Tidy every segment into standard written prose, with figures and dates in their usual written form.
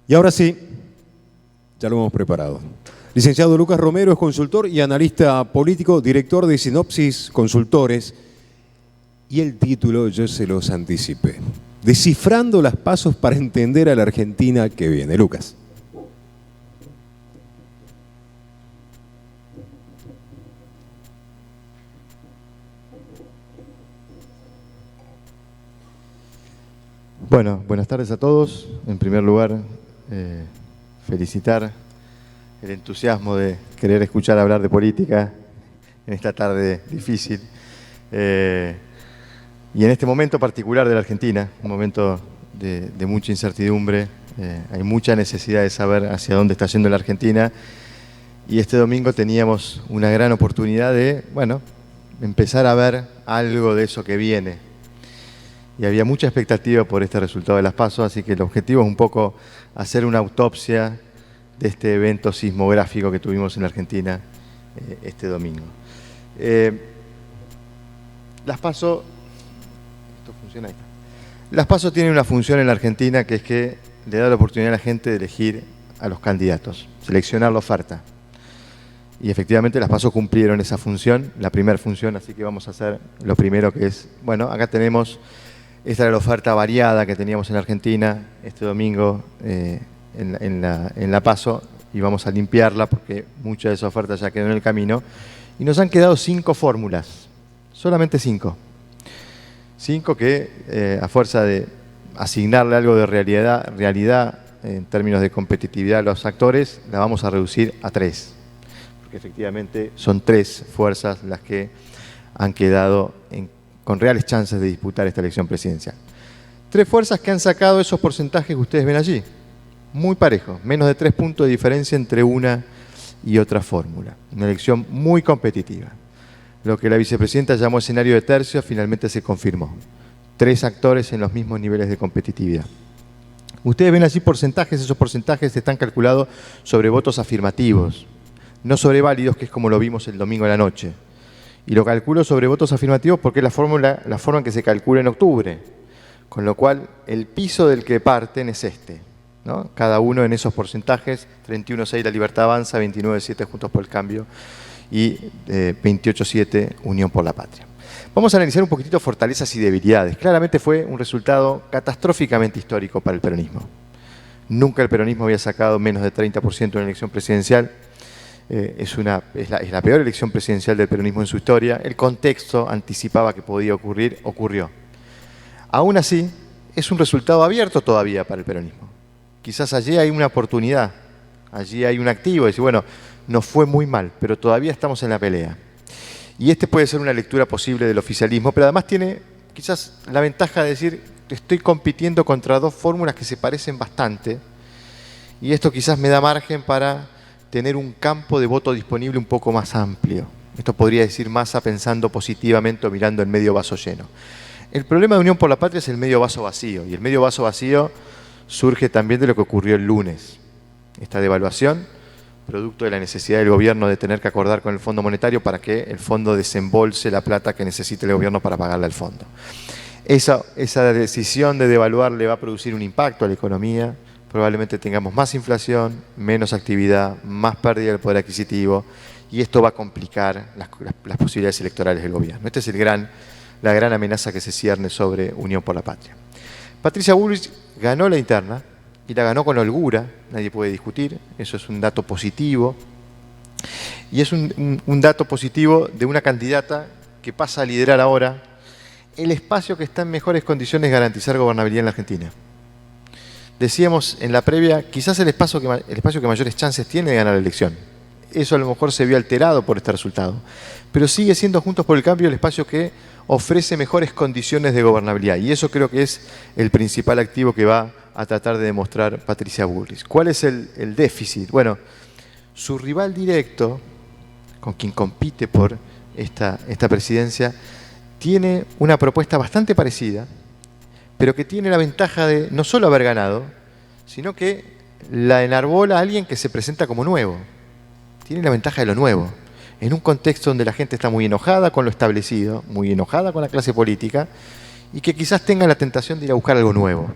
Y ahora sí, ya lo hemos preparado. Licenciado Lucas Romero es consultor y analista político, director de Sinopsis Consultores. Y el título yo se los anticipé. Descifrando las pasos para entender a la Argentina que viene. Lucas. Bueno, buenas tardes a todos. En primer lugar, felicitar el entusiasmo de querer escuchar hablar de política en esta tarde difícil. Y en este momento particular de la Argentina, un momento de mucha incertidumbre, hay mucha necesidad de saber hacia dónde está yendo la Argentina. Y este domingo teníamos una gran oportunidad de, bueno, empezar a ver algo de eso que viene. Y había mucha expectativa por este resultado de las PASO, así que el objetivo es un poco hacer una autopsia de este evento sismográfico que tuvimos en la Argentina este domingo. Las PASO, ¿esto funciona ahí? Las PASO tienen una función en la Argentina que es que le da la oportunidad a la gente de elegir a los candidatos, seleccionar la oferta. Y efectivamente las PASO cumplieron esa función, la primera función, así que vamos a hacer lo primero que es, bueno, acá tenemos... Esta era la oferta variada que teníamos en la Argentina este domingo en la PASO y vamos a limpiarla porque mucha de esa oferta ya quedó en el camino. Y nos han quedado 5 fórmulas, solamente 5. 5 que a fuerza de asignarle algo de realidad en términos de competitividad a los actores, la vamos a reducir a 3. Porque efectivamente son 3 fuerzas las que han quedado con reales chances de disputar esta elección presidencial. 3 fuerzas que han sacado esos porcentajes que ustedes ven allí, muy parejos, menos de 3 puntos de diferencia entre una y otra fórmula. Una elección muy competitiva. Lo que la vicepresidenta llamó escenario de tercios finalmente se confirmó. 3 actores en los mismos niveles de competitividad. Ustedes ven allí porcentajes, esos porcentajes están calculados sobre votos afirmativos, no sobre válidos, que es como lo vimos el domingo a la noche. Y lo calculo sobre votos afirmativos porque es la forma en que se calcula en octubre. Con lo cual, el piso del que parten es este, ¿no? Cada uno en esos porcentajes, 31,6 La Libertad Avanza, 29,7 Juntos por el Cambio y 28,7 Unión por la Patria. Vamos a analizar un poquitito fortalezas y debilidades. Claramente fue un resultado catastróficamente histórico para el peronismo. Nunca el peronismo había sacado menos de 30% en una elección presidencial. Es la peor elección presidencial del peronismo en su historia. El contexto anticipaba que podía ocurrir, ocurrió. Aún así, es un resultado abierto todavía para el peronismo. Quizás allí hay una oportunidad, allí hay un activo, decir, bueno, nos fue muy mal, pero todavía estamos en la pelea. Y este puede ser una lectura posible del oficialismo, pero además tiene quizás la ventaja de decir, estoy compitiendo contra 2 fórmulas que se parecen bastante, y esto quizás me da margen para tener un campo de voto disponible un poco más amplio. Esto podría decir Massa pensando positivamente o mirando el medio vaso lleno. El problema de Unión por la Patria es el medio vaso vacío, y el medio vaso vacío surge también de lo que ocurrió el lunes. Esta devaluación, producto de la necesidad del gobierno de tener que acordar con el Fondo Monetario para que el fondo desembolse la plata que necesite el gobierno para pagarle al fondo. Esa decisión de devaluar le va a producir un impacto a la economía. Probablemente tengamos más inflación, menos actividad, más pérdida del poder adquisitivo y esto va a complicar las posibilidades electorales del gobierno. Esta es la gran amenaza que se cierne sobre Unión por la Patria. Patricia Bullrich ganó la interna y la ganó con holgura, nadie puede discutir, eso es un dato positivo y es un dato positivo de una candidata que pasa a liderar ahora el espacio que está en mejores condiciones de garantizar gobernabilidad en la Argentina. Decíamos en la previa, quizás el espacio que mayores chances tiene de ganar la elección. Eso a lo mejor se vio alterado por este resultado. Pero sigue siendo Juntos por el Cambio el espacio que ofrece mejores condiciones de gobernabilidad. Y eso creo que es el principal activo que va a tratar de demostrar Patricia Bullrich. ¿Cuál es el déficit? Bueno, su rival directo, con quien compite por esta presidencia, tiene una propuesta bastante parecida, pero que tiene la ventaja de no solo haber ganado, sino que la enarbola a alguien que se presenta como nuevo. Tiene la ventaja de lo nuevo, en un contexto donde la gente está muy enojada con lo establecido, muy enojada con la clase política, y que quizás tenga la tentación de ir a buscar algo nuevo.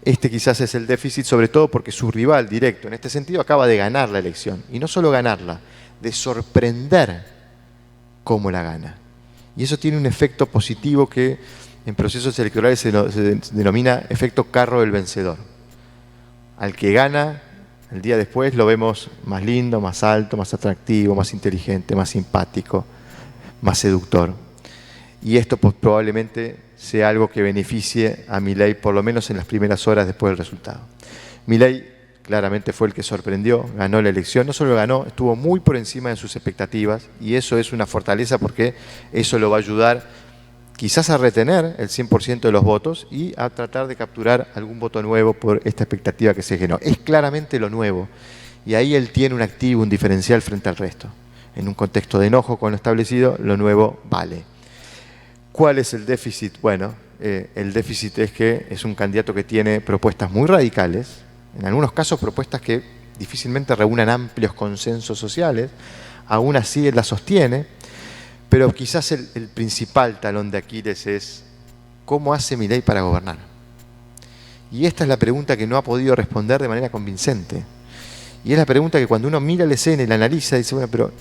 Este quizás es el déficit, sobre todo porque su rival directo, en este sentido, acaba de ganar la elección. Y no solo ganarla, de sorprender cómo la gana. Y eso tiene un efecto positivo que en procesos electorales se denomina efecto carro del vencedor. Al que gana, el día después lo vemos más lindo, más alto, más atractivo, más inteligente, más simpático, más seductor. Y esto pues, probablemente sea algo que beneficie a Milei, por lo menos en las primeras horas después del resultado. Milei claramente fue el que sorprendió, ganó la elección, no solo ganó, estuvo muy por encima de sus expectativas, y eso es una fortaleza porque eso lo va a ayudar quizás a retener el 100% de los votos y a tratar de capturar algún voto nuevo por esta expectativa que se generó. Es claramente lo nuevo, y ahí él tiene un activo, un diferencial frente al resto. En un contexto de enojo con lo establecido, lo nuevo vale. ¿Cuál es el déficit? Bueno, el déficit es que es un candidato que tiene propuestas muy radicales, en algunos casos propuestas que difícilmente reúnan amplios consensos sociales, aún así él las sostiene, pero quizás el principal talón de Aquiles es ¿cómo hace Milei para gobernar? Y esta es la pregunta que no ha podido responder de manera convincente. Y es la pregunta que cuando uno mira la escena y la analiza, dice, bueno, pero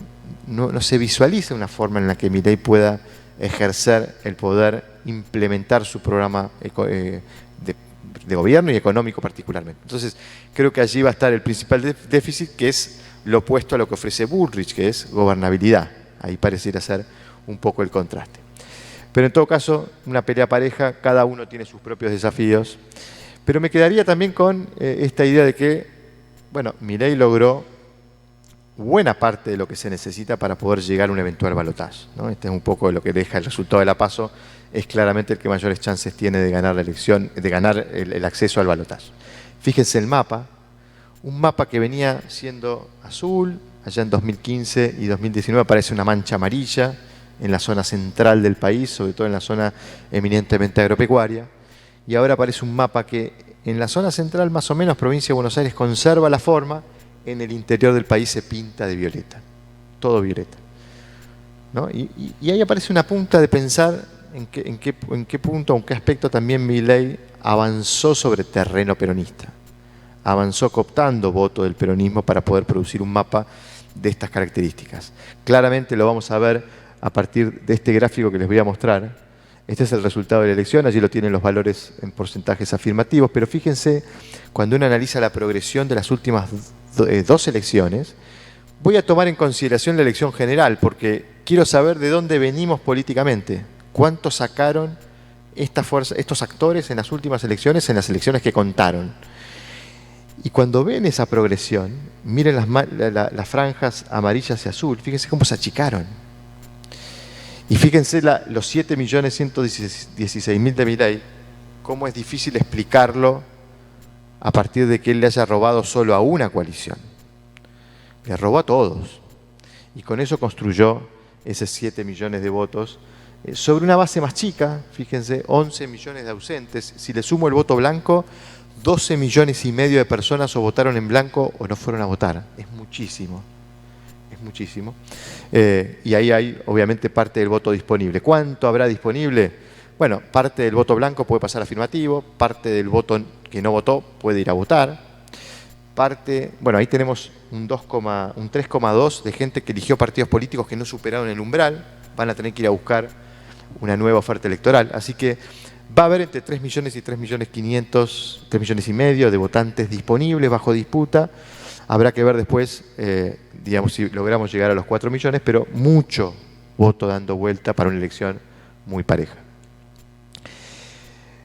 no se visualiza una forma en la que Milei pueda ejercer el poder, implementar su programa de gobierno y económico particularmente. Entonces, creo que allí va a estar el principal déficit, que es lo opuesto a lo que ofrece Bullrich, que es gobernabilidad. Ahí pareciera ser un poco el contraste. Pero en todo caso, una pelea pareja, cada uno tiene sus propios desafíos. Pero me quedaría también con esta idea de que, bueno, Milei logró buena parte de lo que se necesita para poder llegar a un eventual balotaje, ¿no? Este es un poco lo que deja el resultado de la PASO, es claramente el que mayores chances tiene de ganar la elección, de ganar el acceso al balotaje. Fíjense el mapa, un mapa que venía siendo azul, allá en 2015 y 2019 aparece una mancha amarilla en la zona central del país, sobre todo en la zona eminentemente agropecuaria, y ahora aparece un mapa que en la zona central, más o menos, provincia de Buenos Aires conserva la forma, en el interior del país se pinta de violeta, todo violeta, ¿no? Y ahí aparece una punta de pensar en qué punto, en qué aspecto también Milei avanzó sobre terreno peronista, avanzó cooptando voto del peronismo para poder producir un mapa de estas características. Claramente lo vamos a ver a partir de este gráfico que les voy a mostrar. Este es el resultado de la elección, allí lo tienen los valores en porcentajes afirmativos, pero fíjense, cuando uno analiza la progresión de las últimas dos elecciones, voy a tomar en consideración la elección general, porque quiero saber de dónde venimos políticamente, cuánto sacaron estos actores en las últimas elecciones, en las elecciones que contaron. Y cuando ven esa progresión, miren las franjas amarillas y azul, fíjense cómo se achicaron. Y fíjense los 7.116.000 de Milei, cómo es difícil explicarlo a partir de que él le haya robado solo a una coalición. Le robó a todos. Y con eso construyó esos 7 millones de votos sobre una base más chica, fíjense, 11 millones de ausentes. Si le sumo el voto blanco, 12 millones y medio de personas o votaron en blanco o no fueron a votar. Es muchísimo. Es muchísimo. Y ahí hay, obviamente, parte del voto disponible. ¿Cuánto habrá disponible? Bueno, parte del voto blanco puede pasar afirmativo, parte del voto que no votó puede ir a votar, bueno, ahí tenemos un 3,2 de gente que eligió partidos políticos que no superaron el umbral, van a tener que ir a buscar una nueva oferta electoral. Así que va a haber entre 3 millones y 3 millones y medio de votantes disponibles bajo disputa. Habrá que ver después, digamos, si logramos llegar a los 4 millones, pero mucho voto dando vuelta para una elección muy pareja.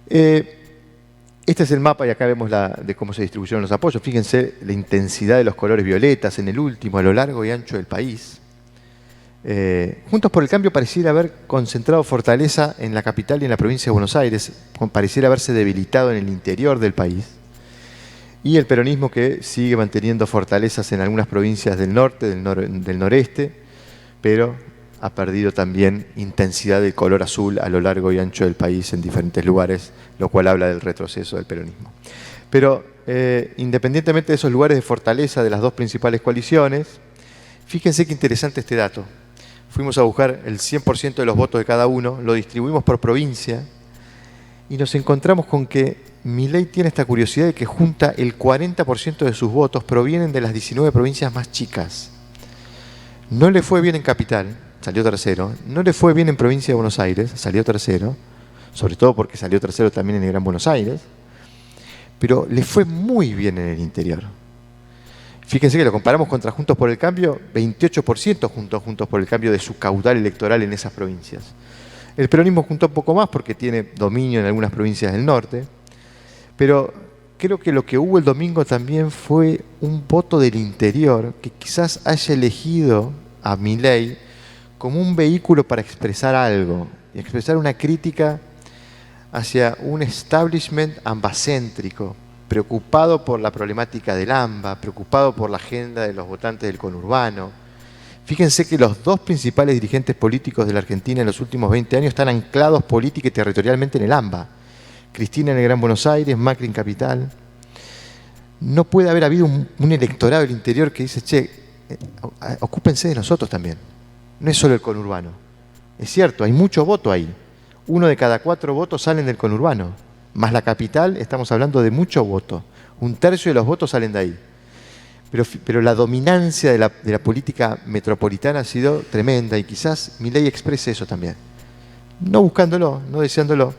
Este es el mapa y acá vemos de cómo se distribuyeron los apoyos. Fíjense la intensidad de los colores violetas en el último, a lo largo y ancho del país. Juntos por el Cambio pareciera haber concentrado fortaleza en la capital y en la provincia de Buenos Aires, pareciera haberse debilitado en el interior del país. Y el peronismo que sigue manteniendo fortalezas en algunas provincias del norte, del noreste, pero ha perdido también intensidad del color azul a lo largo y ancho del país en diferentes lugares, lo cual habla del retroceso del peronismo. Pero independientemente de esos lugares de fortaleza de las dos principales coaliciones, fíjense qué interesante este dato. Fuimos a buscar el 100% de los votos de cada uno, lo distribuimos por provincia y nos encontramos con que Milei tiene esta curiosidad de que junta el 40% de sus votos provienen de las 19 provincias más chicas. No le fue bien en Capital, salió tercero. No le fue bien en Provincia de Buenos Aires, salió tercero. Sobre todo porque salió tercero también en el Gran Buenos Aires. Pero le fue muy bien en el interior. Fíjense que lo comparamos contra Juntos por el Cambio, 28% Juntos por el Cambio de su caudal electoral en esas provincias. El peronismo juntó un poco más porque tiene dominio en algunas provincias del norte, pero creo que lo que hubo el domingo también fue un voto del interior que quizás haya elegido a Milei como un vehículo para expresar algo, y expresar una crítica hacia un establishment ambacéntrico, preocupado por la problemática del AMBA, preocupado por la agenda de los votantes del conurbano. Fíjense que los dos principales dirigentes políticos de la Argentina en los últimos 20 años están anclados política y territorialmente en el AMBA. Cristina en el Gran Buenos Aires, Macri en Capital. No puede haber habido un electorado del interior que dice, che, ocúpense de nosotros también. No es solo el conurbano. Es cierto, hay mucho voto ahí. 1 de cada 4 votos salen del conurbano. Más la capital, estamos hablando de mucho voto. 1/3 de los votos salen de ahí. Pero la dominancia de la política metropolitana ha sido tremenda y quizás Milei exprese eso también. No buscándolo, no deseándolo,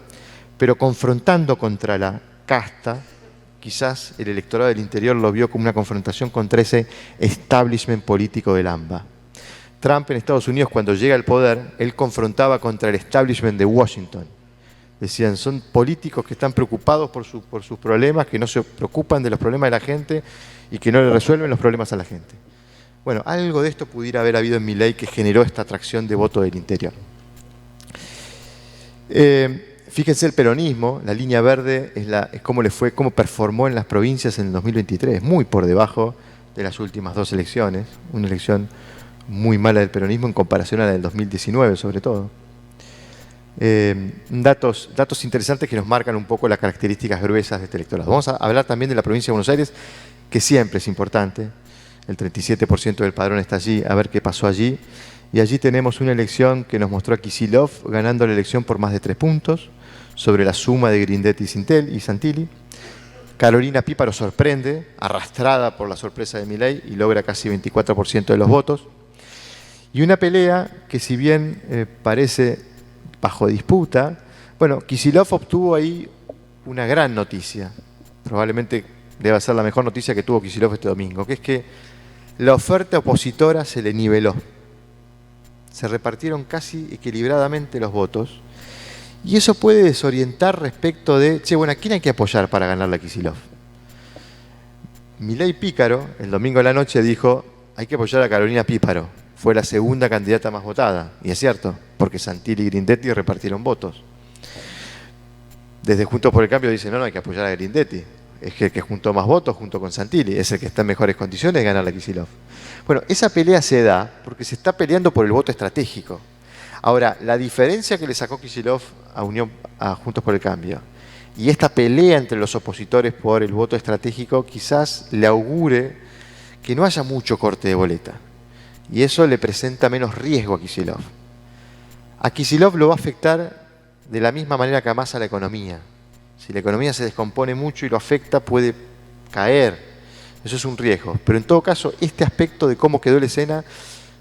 pero confrontando contra la casta. Quizás el electorado del interior lo vio como una confrontación contra ese establishment político del AMBA. Trump en Estados Unidos, cuando llega al poder, él confrontaba contra el establishment de Washington. Decían, son políticos que están preocupados por sus problemas, que no se preocupan de los problemas de la gente y que no le resuelven los problemas a la gente. Bueno, algo de esto pudiera haber habido en Milei que generó esta atracción de voto del interior. Fíjense el peronismo, la línea verde es cómo le fue, cómo performó en las provincias en el 2023, muy por debajo de las últimas 2 elecciones, una elección muy mala del peronismo en comparación a la del 2019 sobre todo. Datos interesantes que nos marcan un poco las características gruesas de este electorado. Vamos a hablar también de la provincia de Buenos Aires, que siempre es importante. El 37% del padrón está allí, a ver qué pasó allí. Y allí tenemos una elección que nos mostró a Kicillof ganando la elección por más de 3 puntos, sobre la suma de Grindetti y Santilli. Carolina Píparo sorprende, arrastrada por la sorpresa de Milei, y logra casi 24% de los votos. Y una pelea que, si bien parece bajo disputa, bueno, Kicillof obtuvo ahí una gran noticia. Probablemente deba ser la mejor noticia que tuvo Kicillof este domingo, que es que la oferta opositora se le niveló. Se repartieron casi equilibradamente los votos. Y eso puede desorientar respecto de, che, bueno, ¿a quién hay que apoyar para ganar la Kicillof? Milei Pícaro, el domingo a la noche, dijo, hay que apoyar a Carolina Píparo. Fue la segunda candidata más votada. Y es cierto, porque Santilli y Grindetti repartieron votos. Desde Juntos por el Cambio dicen, no, hay que apoyar a Grindetti. Es que el que juntó más votos junto con Santilli, es el que está en mejores condiciones de ganar la Kicillof. Bueno, esa pelea se da porque se está peleando por el voto estratégico. Ahora, la diferencia que le sacó Kicillof a Juntos por el Cambio y esta pelea entre los opositores por el voto estratégico quizás le augure que no haya mucho corte de boleta. Y eso le presenta menos riesgo a Kicillof. A Kicillof lo va a afectar de la misma manera que a Massa la economía. Si la economía se descompone mucho y lo afecta, puede caer. Eso es un riesgo. Pero en todo caso, este aspecto de cómo quedó la escena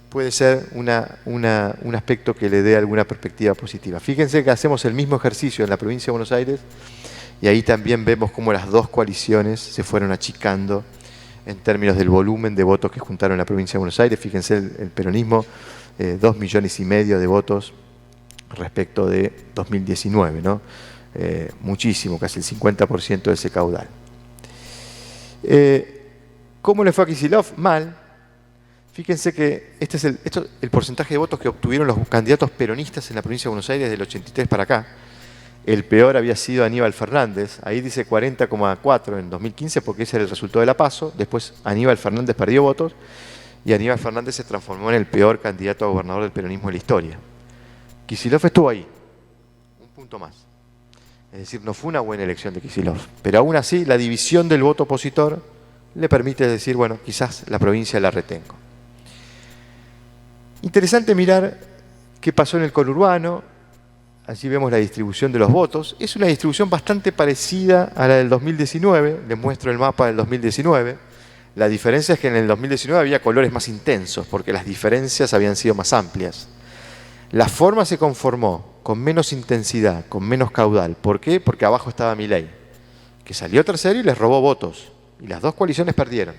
puede ser un aspecto que le dé alguna perspectiva positiva. Fíjense que hacemos el mismo ejercicio en la provincia de Buenos Aires y ahí también vemos cómo las dos coaliciones se fueron achicando en términos del volumen de votos que juntaron en la provincia de Buenos Aires. Fíjense el peronismo, 2,5 millones de votos respecto de 2019, ¿no? Muchísimo, casi el 50% de ese caudal. ¿Cómo le fue a Kicillof? Mal. Fíjense que este es el porcentaje de votos que obtuvieron los candidatos peronistas en la provincia de Buenos Aires del 83 para acá. El peor había sido Aníbal Fernández, ahí dice 40,4 en 2015 porque ese era el resultado de la PASO. Después Aníbal Fernández perdió votos y Aníbal Fernández se transformó en el peor candidato a gobernador del peronismo de la historia. Kicillof estuvo ahí, un punto más. Es decir, no fue una buena elección de Kicillof, pero aún así la división del voto opositor le permite decir, bueno, quizás la provincia la retengo. Interesante mirar qué pasó en el conurbano. Allí vemos la distribución de los votos. Es una distribución bastante parecida a la del 2019. Les muestro el mapa del 2019. La diferencia es que en el 2019 había colores más intensos, porque las diferencias habían sido más amplias. La forma se conformó con menos intensidad, con menos caudal. ¿Por qué? Porque abajo estaba Milei, que salió tercero y les robó votos. Y las dos coaliciones perdieron.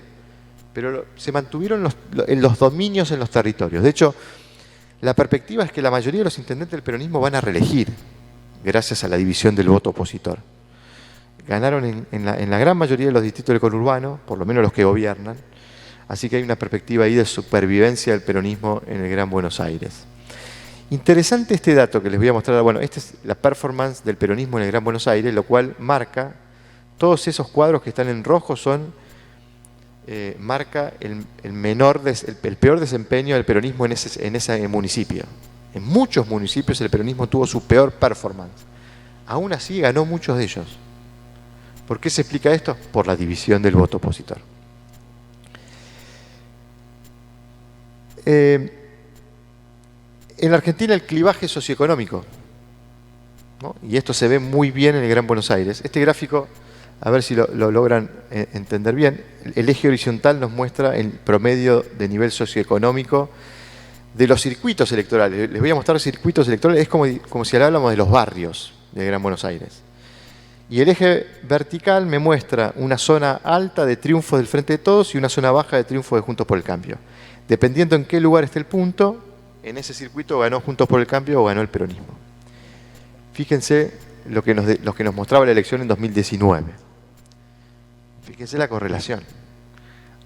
Pero se mantuvieron los dominios en los territorios. De hecho, la perspectiva es que la mayoría de los intendentes del peronismo van a reelegir, gracias a la división del voto opositor. Ganaron en la gran mayoría de los distritos del conurbano, por lo menos los que gobiernan, así que hay una perspectiva ahí de supervivencia del peronismo en el Gran Buenos Aires. Interesante este dato que les voy a mostrar. Bueno, esta es la performance del peronismo en el Gran Buenos Aires, lo cual marca, todos esos cuadros que están en rojo marca el peor desempeño del peronismo en ese municipio. En muchos municipios el peronismo tuvo su peor performance. Aún así ganó muchos de ellos. ¿Por qué se explica esto? Por la división del voto opositor. En la Argentina el clivaje socioeconómico, ¿no? Y esto se ve muy bien en el Gran Buenos Aires. Este gráfico, a ver si lo logran entender bien. El eje horizontal nos muestra el promedio de nivel socioeconómico de los circuitos electorales. Les voy a mostrar circuitos electorales. Es como si habláramos de los barrios del Gran Buenos Aires. Y el eje vertical me muestra una zona alta de triunfo del Frente de Todos y una zona baja de triunfo de Juntos por el Cambio. Dependiendo en qué lugar esté el punto, en ese circuito ganó Juntos por el Cambio o ganó el peronismo. Fíjense lo que nos mostraba la elección en 2019. Fíjense la correlación.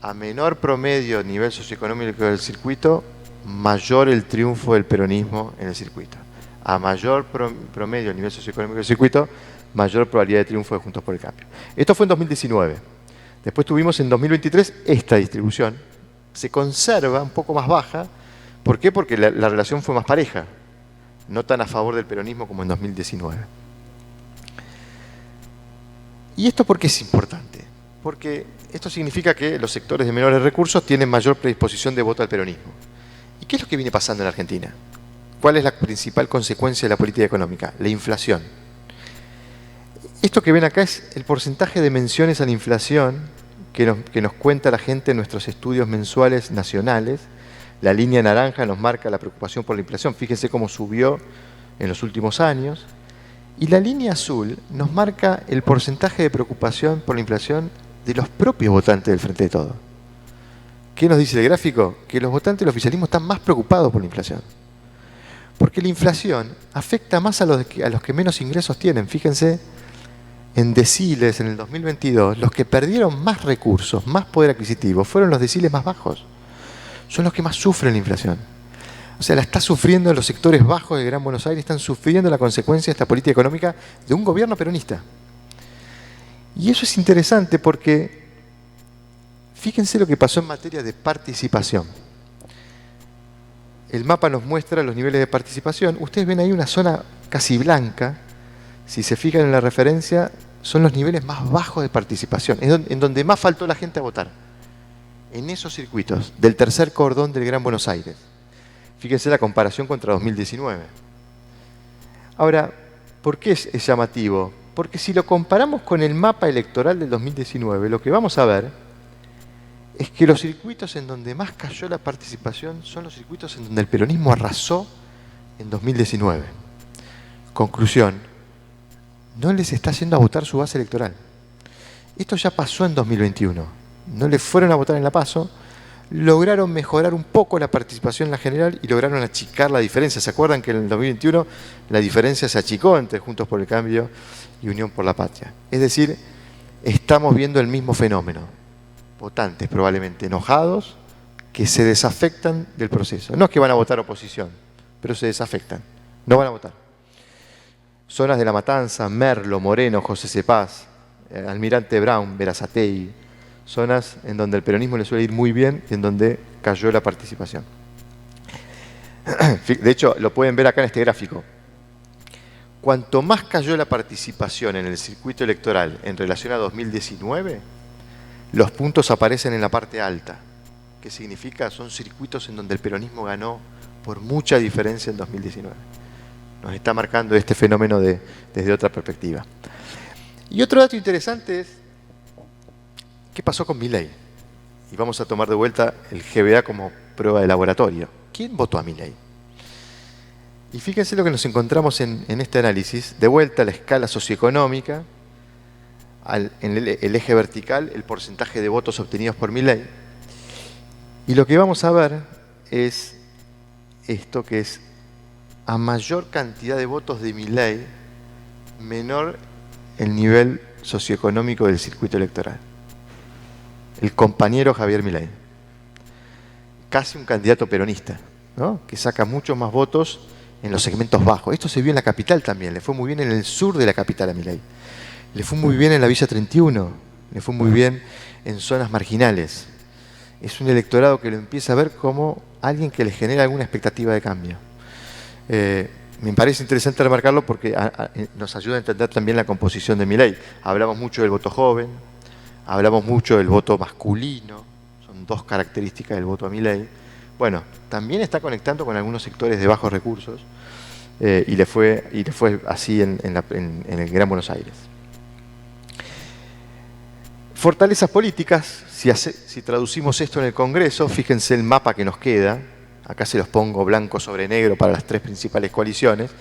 A menor promedio nivel socioeconómico del circuito, mayor el triunfo del peronismo en el circuito. A mayor promedio nivel socioeconómico del circuito, mayor probabilidad de triunfo de Juntos por el Cambio. Esto fue en 2019. Después tuvimos en 2023 esta distribución. Se conserva un poco más baja. ¿Por qué? Porque la relación fue más pareja. No tan a favor del peronismo como en 2019. ¿Y esto por qué es importante? Porque esto significa que los sectores de menores recursos tienen mayor predisposición de voto al peronismo. ¿Y qué es lo que viene pasando en Argentina? ¿Cuál es la principal consecuencia de la política económica? La inflación. Esto que ven acá es el porcentaje de menciones a la inflación que nos cuenta la gente en nuestros estudios mensuales nacionales. La línea naranja nos marca la preocupación por la inflación. Fíjense cómo subió en los últimos años. Y la línea azul nos marca el porcentaje de preocupación por la inflación de los propios votantes del Frente de Todos. ¿Qué nos dice el gráfico? Que los votantes del oficialismo están más preocupados por la inflación. Porque la inflación afecta más a los que menos ingresos tienen. Fíjense, en deciles en el 2022, los que perdieron más recursos, más poder adquisitivo, fueron los deciles más bajos. Son los que más sufren la inflación. O sea, la está sufriendo los sectores bajos de Gran Buenos Aires, están sufriendo la consecuencia de esta política económica de un gobierno peronista. Y eso es interesante porque fíjense lo que pasó en materia de participación. El mapa nos muestra los niveles de participación. Ustedes ven ahí una zona casi blanca. Si se fijan en la referencia, son los niveles más bajos de participación, en donde más faltó la gente a votar. En esos circuitos del tercer cordón del Gran Buenos Aires. Fíjense la comparación contra 2019. Ahora, ¿por qué es llamativo? Porque si lo comparamos con el mapa electoral del 2019, lo que vamos a ver es que los circuitos en donde más cayó la participación son los circuitos en donde el peronismo arrasó en 2019. Conclusión, no les está yendo a votar su base electoral. Esto ya pasó en 2021. No les fueron a votar en la PASO, lograron mejorar un poco la participación en la general y lograron achicar la diferencia. ¿Se acuerdan que en el 2021 la diferencia se achicó entre Juntos por el Cambio y Unión por la Patria? Es decir, estamos viendo el mismo fenómeno. Votantes probablemente enojados que se desafectan del proceso. No es que van a votar oposición, pero se desafectan. No van a votar. Zonas de La Matanza, Merlo, Moreno, José Cepaz, Almirante Brown, Berazategui, zonas en donde el peronismo le suele ir muy bien y en donde cayó la participación. De hecho, lo pueden ver acá en este gráfico. Cuanto más cayó la participación en el circuito electoral en relación a 2019, los puntos aparecen en la parte alta. ¿Qué significa? Son circuitos en donde el peronismo ganó por mucha diferencia en 2019. nos está marcando este fenómeno desde otra perspectiva. Y otro dato interesante es, ¿qué pasó con Milei? Y vamos a tomar de vuelta el GBA como prueba de laboratorio. ¿Quién votó a Milei? Y fíjense lo que nos encontramos en este análisis. De vuelta a la escala socioeconómica, en el eje vertical, el porcentaje de votos obtenidos por Milei. Y lo que vamos a ver es esto, que es a mayor cantidad de votos de Milei, menor el nivel socioeconómico del circuito electoral. El compañero Javier Milei, casi un candidato peronista, ¿no? Que saca muchos más votos en los segmentos bajos. Esto se vio en la capital también, le fue muy bien en el sur de la capital a Milei. Le fue muy bien en la Villa 31, le fue muy bien en zonas marginales. Es un electorado que lo empieza a ver como alguien que le genera alguna expectativa de cambio. Me parece interesante remarcarlo porque nos ayuda a entender también la composición de Milei. Hablamos mucho del voto joven, hablamos mucho del voto masculino, son dos características del voto a Milei. Bueno, también está conectando con algunos sectores de bajos recursos y le fue así en el Gran Buenos Aires. Fortalezas políticas, si traducimos esto en el Congreso, fíjense el mapa que nos queda, acá se los pongo blanco sobre negro para las tres principales coaliciones,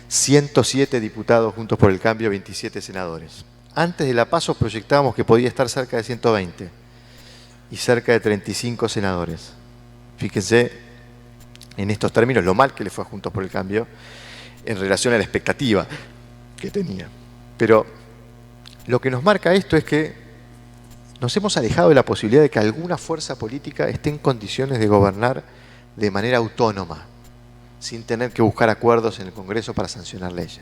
107 diputados Juntos por el Cambio, 27 senadores. Antes de la PASO proyectábamos que podía estar cerca de 120 y cerca de 35 senadores. Fíjense en estos términos lo mal que le fue a Juntos por el Cambio en relación a la expectativa que tenía. Pero lo que nos marca esto es que nos hemos alejado de la posibilidad de que alguna fuerza política esté en condiciones de gobernar de manera autónoma, sin tener que buscar acuerdos en el Congreso para sancionar leyes.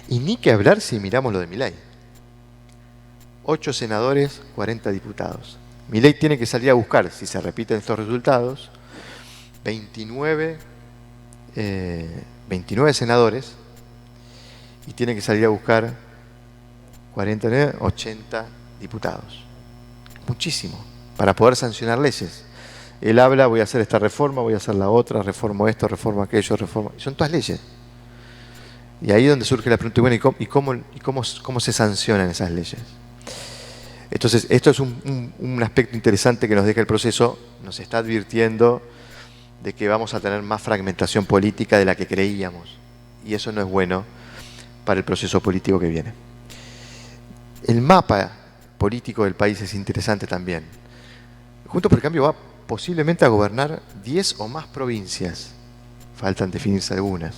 Y ni que hablar si miramos lo de Milei. 8 senadores, 40 diputados. Milei tiene que salir a buscar, si se repiten estos resultados, 29 senadores y tiene que salir a buscar 80 diputados. Muchísimo, para poder sancionar leyes. Él habla, voy a hacer esta reforma, voy a hacer la otra, reformo esto, reformo aquello, reformo... Son todas leyes. Y ahí es donde surge la pregunta, bueno, ¿y cómo se sancionan esas leyes? Entonces, esto es un aspecto interesante que nos deja el proceso, nos está advirtiendo de que vamos a tener más fragmentación política de la que creíamos. Y eso no es bueno para el proceso político que viene. El mapa político del país es interesante también. Juntos por el Cambio va posiblemente a gobernar 10 o más provincias. Faltan definirse algunas.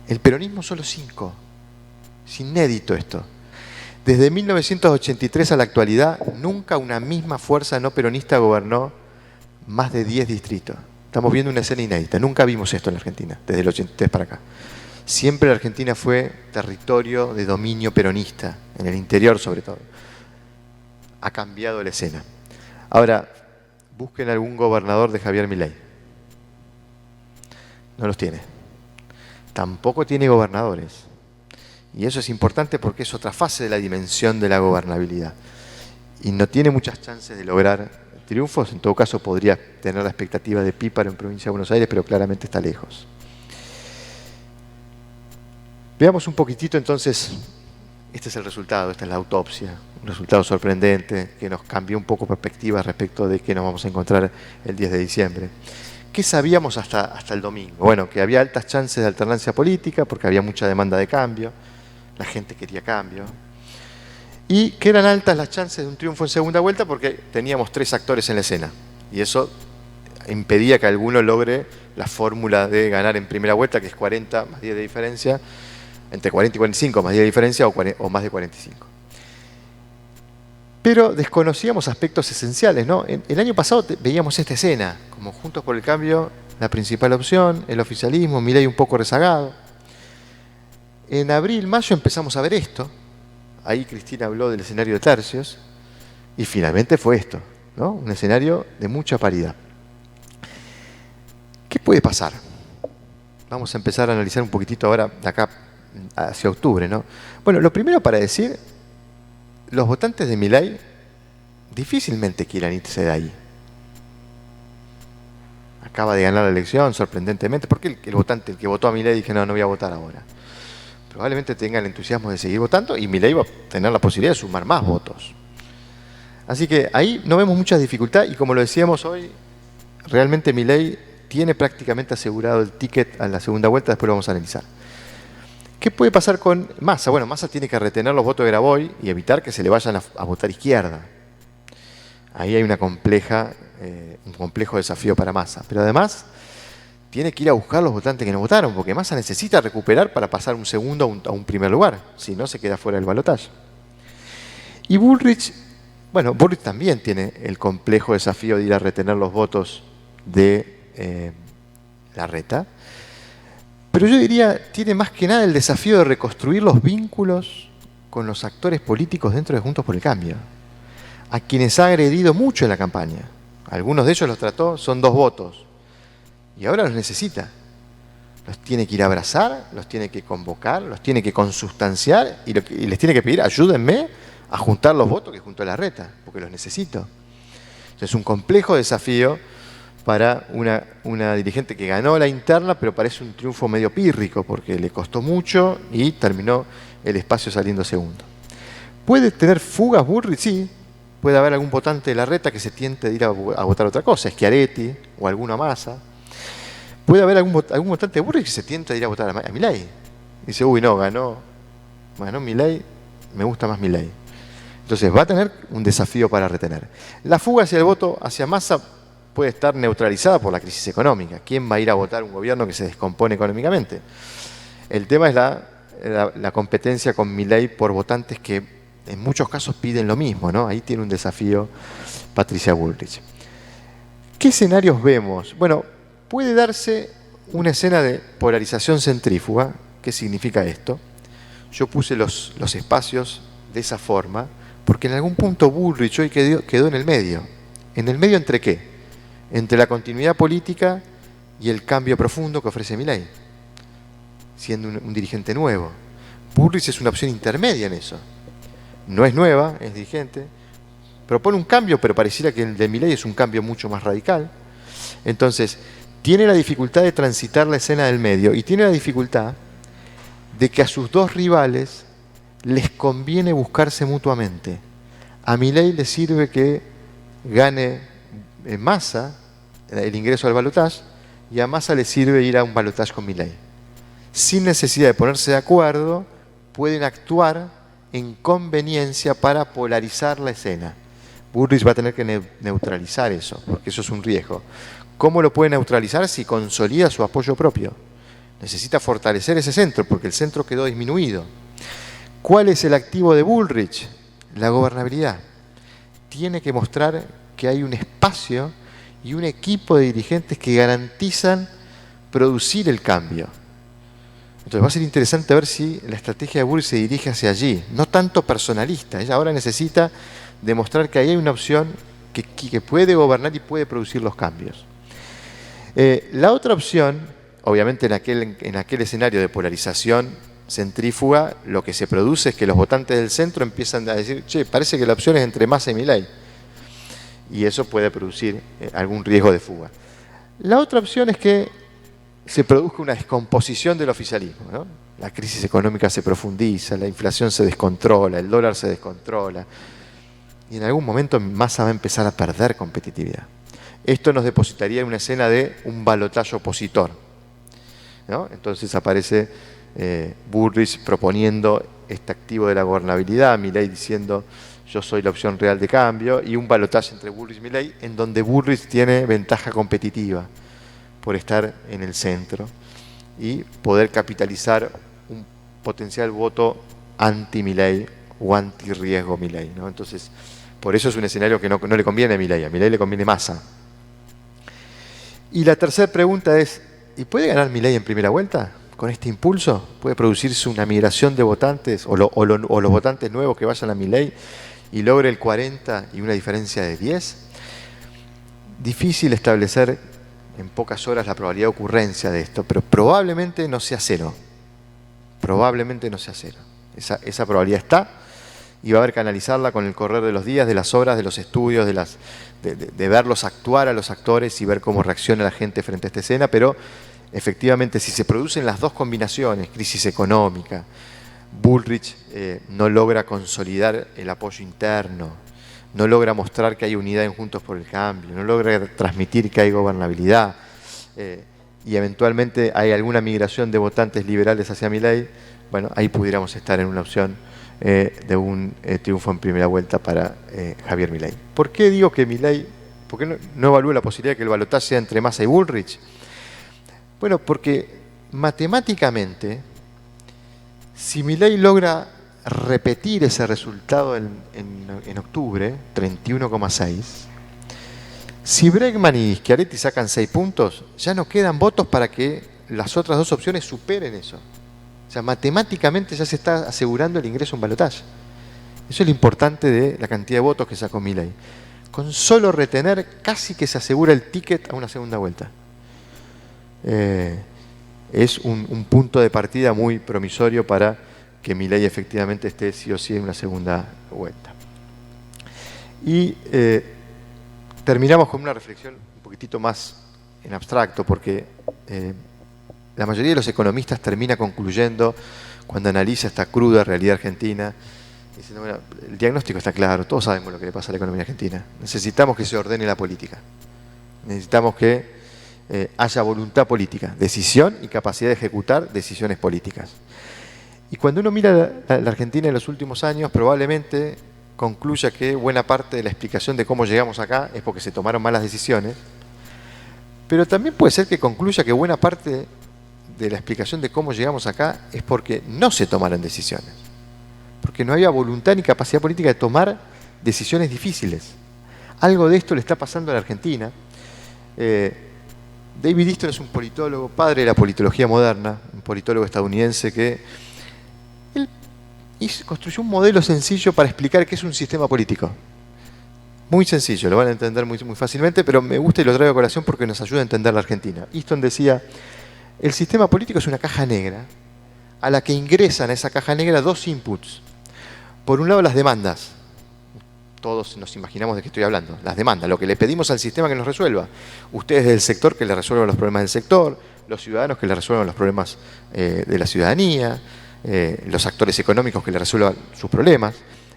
El peronismo solo 5. Es inédito esto. Desde 1983 a la actualidad, nunca una misma fuerza no peronista gobernó más de 10 distritos. Estamos viendo una escena inédita. Nunca vimos esto en la Argentina, desde el 83 para acá. Siempre la Argentina fue territorio de dominio peronista, en el interior sobre todo. Ha cambiado la escena. Ahora, busquen algún gobernador de Javier Milei. No los tiene. Tampoco tiene gobernadores. Y eso es importante porque es otra fase de la dimensión de la gobernabilidad. Y no tiene muchas chances de lograr triunfos. En todo caso, podría tener la expectativa de Píparo en Provincia de Buenos Aires, pero claramente está lejos. Veamos un poquitito entonces, este es el resultado, esta es la autopsia, un resultado sorprendente que nos cambió un poco perspectiva respecto de qué nos vamos a encontrar el 10 de diciembre. ¿Qué sabíamos hasta el domingo? Bueno, que había altas chances de alternancia política porque había mucha demanda de cambio, la gente quería cambio, y que eran altas las chances de un triunfo en segunda vuelta porque teníamos 3 actores en la escena, y eso impedía que alguno logre la fórmula de ganar en primera vuelta, que es 40 más 10 de diferencia, entre 40 y 45 más 10 de diferencia o más de 45. Pero desconocíamos aspectos esenciales, ¿no? El año pasado veíamos esta escena, como Juntos por el Cambio, la principal opción, el oficialismo, Milei un poco rezagado. En abril, mayo empezamos a ver esto. Ahí Cristina habló del escenario de tercios y finalmente fue esto, ¿no? Un escenario de mucha paridad. ¿Qué puede pasar? Vamos a empezar a analizar un poquitito ahora de acá hacia octubre, ¿no? Bueno, lo primero para decir, los votantes de Milei difícilmente quieran irse de ahí. acaba de ganar la elección, sorprendentemente. ¿Por qué el votante, el que votó a Milei, dije, no voy a votar ahora? Probablemente tenga el entusiasmo de seguir votando y Milei va a tener la posibilidad de sumar más votos. Así que ahí no vemos mucha dificultad y como lo decíamos hoy, realmente Milei tiene prácticamente asegurado el ticket a la segunda vuelta, después lo vamos a analizar. ¿Qué puede pasar con Massa? Bueno, Massa tiene que retener los votos de Graboy y evitar que se le vayan a votar izquierda. Ahí hay un complejo desafío para Massa. Pero además, tiene que ir a buscar los votantes que no votaron, porque Massa necesita recuperar para pasar un segundo a un primer lugar, si no se queda fuera del balotaje. Y Bullrich, bueno, Bullrich también tiene el complejo desafío de ir a retener los votos de Larreta. Pero yo diría, tiene más que nada el desafío de reconstruir los vínculos con los actores políticos dentro de Juntos por el Cambio, a quienes ha agredido mucho en la campaña. Algunos de ellos los trató, son 2 votos, y ahora los necesita. Los tiene que ir a abrazar, los tiene que convocar, los tiene que consustanciar y les tiene que pedir, ayúdenme a juntar los votos que juntó Larreta, porque los necesito. Entonces es un complejo desafío para una dirigente que ganó la interna, pero parece un triunfo medio pírrico, porque le costó mucho y terminó el espacio saliendo segundo. ¿Puede tener fugas Bullrich? Sí. Puede haber algún votante de Larreta que se tiente de ir a votar otra cosa, Schiaretti o alguna Massa. Puede haber algún votante de Bullrich que se tiente de ir a votar a Milei. Dice, uy, no, ganó Milei, me gusta más Milei. Entonces va a tener un desafío para retener. La fuga hacia el voto hacia Massa puede estar neutralizada por la crisis económica. ¿Quién va a ir a votar un gobierno que se descompone económicamente? El tema es la competencia con Milei por votantes que en muchos casos piden lo mismo, ¿no? Ahí tiene un desafío Patricia Bullrich. ¿Qué escenarios vemos? Bueno, puede darse una escena de polarización centrífuga. ¿Qué significa esto? Yo puse los espacios de esa forma porque en algún punto Bullrich hoy quedó en el medio. ¿En el medio entre qué? Entre la continuidad política y el cambio profundo que ofrece Milei, siendo un dirigente nuevo. Bullrich es una opción intermedia en eso. No es nueva, es dirigente, propone un cambio, pero pareciera que el de Milei es un cambio mucho más radical. Entonces, tiene la dificultad de transitar la escena del medio y tiene la dificultad de que a sus 2 rivales les conviene buscarse mutuamente. A Milei le sirve que gane Massa el ingreso al balotaje y a Massa le sirve ir a un balotaje con Milei. Sin necesidad de ponerse de acuerdo, pueden actuar en conveniencia para polarizar la escena. Bullrich va a tener que neutralizar eso, porque eso es un riesgo. ¿Cómo lo puede neutralizar? Si consolida su apoyo propio. Necesita fortalecer ese centro, porque el centro quedó disminuido. ¿Cuál es el activo de Bullrich? La gobernabilidad. Tiene que mostrar que hay un espacio y un equipo de dirigentes que garantizan producir el cambio. Entonces va a ser interesante ver si la estrategia de Bullrich se dirige hacia allí, no tanto personalista. Ella ahora necesita demostrar que ahí hay una opción que puede gobernar y puede producir los cambios. La otra opción, obviamente en aquel escenario de polarización centrífuga, lo que se produce es que los votantes del centro empiezan a decir, che, parece que la opción es entre Massa y Milei. Y eso puede producir algún riesgo de fuga. La otra opción es que se produzca una descomposición del oficialismo, ¿no? La crisis económica se profundiza, la inflación se descontrola, el dólar se descontrola. Y en algún momento Massa va a empezar a perder competitividad. Esto nos depositaría en una escena de un balotaje opositor, ¿no? Entonces aparece Bullrich proponiendo este activo de la gobernabilidad, Milei diciendo yo soy la opción real de cambio, y un balotaje entre Bullrich y Milei en donde Bullrich tiene ventaja competitiva por estar en el centro y poder capitalizar un potencial voto anti-Milei o anti-riesgo Milei, ¿no? Entonces, por eso es un escenario que no le conviene a Milei le conviene Massa. Y la tercera pregunta es, ¿y puede ganar Milei en primera vuelta con este impulso? ¿Puede producirse una migración de votantes o los votantes nuevos que vayan a Milei y logre el 40 y una diferencia de 10? Difícil establecer en pocas horas la probabilidad de ocurrencia de esto, pero probablemente no sea cero. Probablemente no sea cero. Esa probabilidad está y va a haber que analizarla con el correr de los días, de las horas, de los estudios, de verlos actuar a los actores y ver cómo reacciona la gente frente a esta escena, pero efectivamente si se producen las dos combinaciones, crisis económica, Bullrich no logra consolidar el apoyo interno, no logra mostrar que hay unidad en Juntos por el Cambio, no logra transmitir que hay gobernabilidad, y eventualmente hay alguna migración de votantes liberales hacia Milei, bueno, ahí pudiéramos estar en una opción de un triunfo en primera vuelta para Javier Milei. ¿Por qué digo que Milei, por qué no evalúo la posibilidad de que el balotaje sea entre Massa y Bullrich? Bueno, porque matemáticamente, si Milei logra repetir ese resultado en octubre, 31,6, si Bregman y Schiaretti sacan 6 puntos, ya no quedan votos para que las otras dos opciones superen eso. O sea, matemáticamente ya se está asegurando el ingreso a un balotaje. Eso es lo importante de la cantidad de votos que sacó Milei. Con solo retener, casi que se asegura el ticket a una segunda vuelta. Es un punto de partida muy promisorio para que Milei efectivamente esté sí o sí en una segunda vuelta. Y terminamos con una reflexión un poquitito más en abstracto, porque la mayoría de los economistas termina concluyendo, cuando analiza esta cruda realidad argentina, diciendo, bueno, el diagnóstico está claro, todos sabemos lo que le pasa a la economía argentina. Necesitamos que se ordene la política. Necesitamos que haya voluntad política, decisión y capacidad de ejecutar decisiones políticas. Y cuando uno mira la Argentina en los últimos años, probablemente concluya que buena parte de la explicación de cómo llegamos acá es porque se tomaron malas decisiones, pero también puede ser que concluya que buena parte de la explicación de cómo llegamos acá es porque no se tomaron decisiones, porque no había voluntad ni capacidad política de tomar decisiones difíciles. Algo de esto le está pasando a la Argentina. David Easton es un politólogo, padre de la politología moderna, un politólogo estadounidense que él construyó un modelo sencillo para explicar qué es un sistema político. Muy sencillo, lo van a entender muy fácilmente, pero me gusta y lo traigo a colación porque nos ayuda a entender la Argentina. Easton decía, el sistema político es una caja negra a la que ingresan a esa caja negra dos inputs. Por un lado, las demandas. Todos nos imaginamos de qué estoy hablando. Las demandas, lo que le pedimos al sistema que nos resuelva. Ustedes del sector que le resuelvan los problemas del sector, los ciudadanos que le resuelvan los problemas de la ciudadanía, los actores económicos que le resuelvan sus problemas.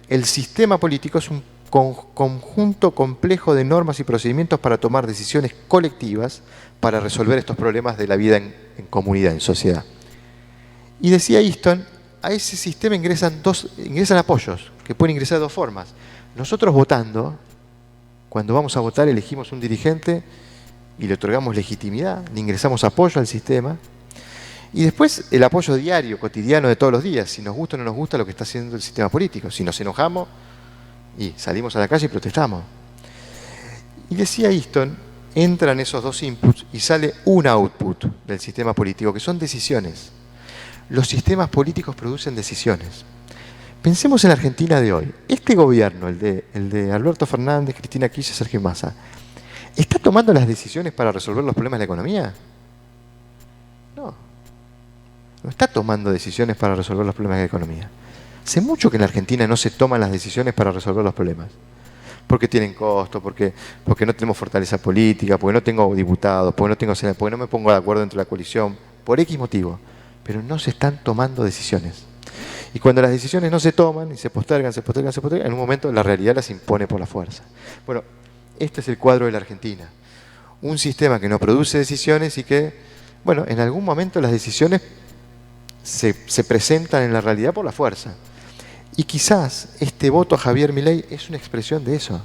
El sistema político es un conjunto complejo de normas y procedimientos para tomar decisiones colectivas para resolver estos problemas de la vida en comunidad, en sociedad. Y decía Easton, a ese sistema ingresan apoyos, que pueden ingresar de dos formas. Nosotros votando, cuando vamos a votar elegimos un dirigente y le otorgamos legitimidad, le ingresamos apoyo al sistema. Y después el apoyo diario, cotidiano de todos los días, si nos gusta o no nos gusta lo que está haciendo el sistema político. Si nos enojamos y salimos a la calle y protestamos. Y decía Easton, entran esos dos inputs y sale un output del sistema político, que son decisiones. Los sistemas políticos producen decisiones. Pensemos en la Argentina de hoy. Este gobierno, el de Alberto Fernández, Cristina Kirchner, Sergio Massa, ¿está tomando las decisiones para resolver los problemas de la economía? No. No está tomando decisiones para resolver los problemas de la economía. Hace mucho que en la Argentina no se toman las decisiones para resolver los problemas. Porque tienen costo, porque no tenemos fortaleza política, porque no tengo diputados, porque no me pongo de acuerdo entre la coalición, por X motivo. Pero no se están tomando decisiones. Y cuando las decisiones no se toman y se postergan, en un momento la realidad las impone por la fuerza. Bueno, este es el cuadro de la Argentina. Un sistema que no produce decisiones y que, bueno, en algún momento las decisiones se presentan en la realidad por la fuerza. Y quizás este voto a Javier Milei es una expresión de eso.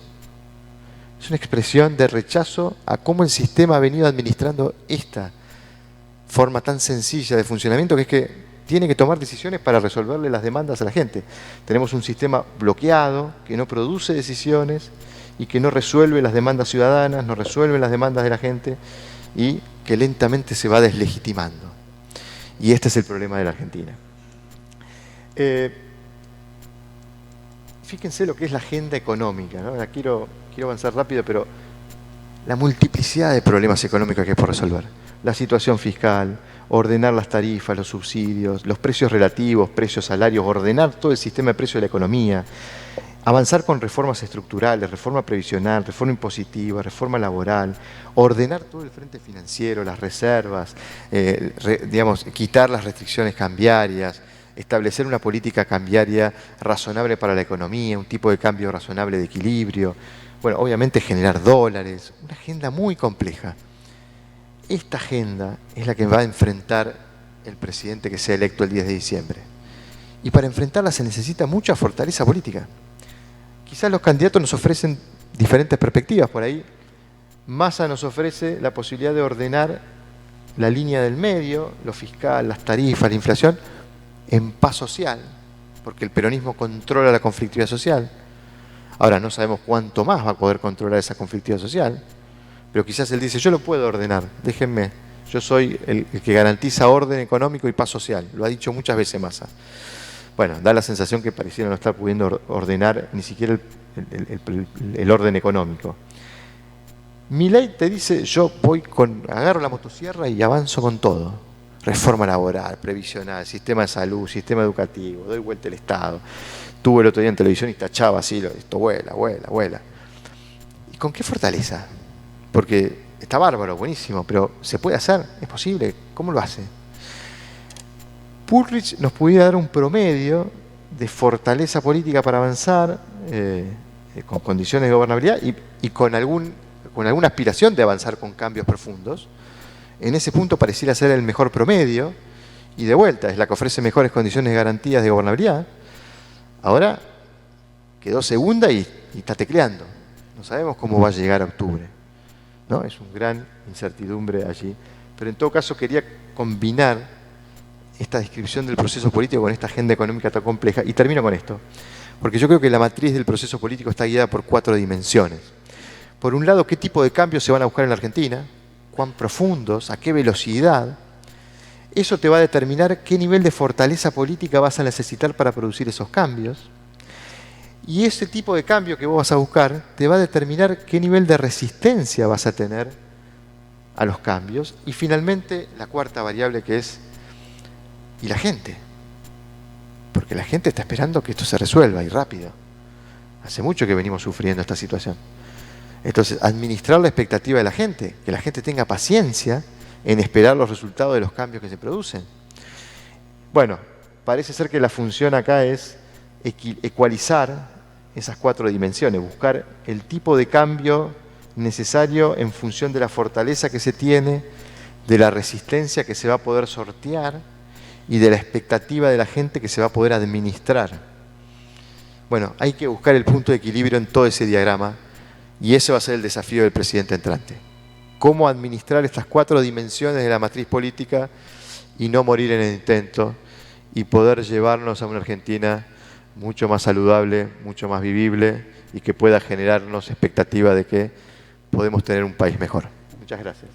Es una expresión de rechazo a cómo el sistema ha venido administrando esta forma tan sencilla de funcionamiento, que es que tiene que tomar decisiones para resolverle las demandas a la gente. Tenemos un sistema bloqueado, que no produce decisiones y que no resuelve las demandas ciudadanas, no resuelve las demandas de la gente y que lentamente se va deslegitimando. Y este es el problema de la Argentina. Fíjense lo que es la agenda económica, ¿no? Quiero avanzar rápido, pero la multiplicidad de problemas económicos que hay por resolver. La situación fiscal, ordenar las tarifas, los subsidios, los precios relativos, precios, salarios, ordenar todo el sistema de precios de la economía, avanzar con reformas estructurales, reforma previsional, reforma impositiva, reforma laboral, ordenar todo el frente financiero, las reservas, quitar las restricciones cambiarias, establecer una política cambiaria razonable para la economía, un tipo de cambio razonable de equilibrio, bueno, obviamente generar dólares, una agenda muy compleja. Esta agenda es la que va a enfrentar el presidente que sea electo el 10 de diciembre. Y para enfrentarla se necesita mucha fortaleza política. Quizás los candidatos nos ofrecen diferentes perspectivas por ahí. Massa nos ofrece la posibilidad de ordenar la línea del medio, lo fiscal, las tarifas, la inflación, en paz social, porque el peronismo controla la conflictividad social. Ahora, no sabemos cuánto más va a poder controlar esa conflictividad social, pero quizás él dice, yo lo puedo ordenar, déjenme, yo soy el que garantiza orden económico y paz social. Lo ha dicho muchas veces Massa. Bueno, da la sensación que pareciera no estar pudiendo ordenar ni siquiera el orden económico. Milei te dice, yo agarro la motosierra y avanzo con todo. Reforma laboral, previsional, sistema de salud, sistema educativo, doy vuelta al Estado. Tuve el otro día en televisión y tachaba así, esto vuela, vuela, vuela. ¿Y con qué fortaleza? Porque está bárbaro, buenísimo, pero ¿se puede hacer? ¿Es posible? ¿Cómo lo hace? Bullrich nos pudiera dar un promedio de fortaleza política para avanzar con condiciones de gobernabilidad y con alguna aspiración de avanzar con cambios profundos. En ese punto pareciera ser el mejor promedio y de vuelta es la que ofrece mejores condiciones de garantías de gobernabilidad. Ahora quedó segunda y está tecleando. No sabemos cómo va a llegar a octubre, ¿no? Es una gran incertidumbre allí. Pero en todo caso quería combinar esta descripción del proceso político con esta agenda económica tan compleja. Y termino con esto, porque yo creo que la matriz del proceso político está guiada por 4 dimensiones. Por un lado, ¿qué tipo de cambios se van a buscar en la Argentina? ¿Cuán profundos? ¿A qué velocidad? Eso te va a determinar qué nivel de fortaleza política vas a necesitar para producir esos cambios. Y ese tipo de cambio que vos vas a buscar te va a determinar qué nivel de resistencia vas a tener a los cambios. Y finalmente, la cuarta variable que es y la gente, porque la gente está esperando que esto se resuelva y rápido. Hace mucho que venimos sufriendo esta situación. Entonces, administrar la expectativa de la gente, que la gente tenga paciencia en esperar los resultados de los cambios que se producen. Bueno, parece ser que la función acá es ecualizar esas 4 dimensiones, buscar el tipo de cambio necesario en función de la fortaleza que se tiene, de la resistencia que se va a poder sortear, y de la expectativa de la gente que se va a poder administrar. Bueno, hay que buscar el punto de equilibrio en todo ese diagrama y ese va a ser el desafío del presidente entrante. Cómo administrar estas 4 dimensiones de la matriz política y no morir en el intento y poder llevarnos a una Argentina mucho más saludable, mucho más vivible y que pueda generarnos expectativa de que podemos tener un país mejor. Muchas gracias.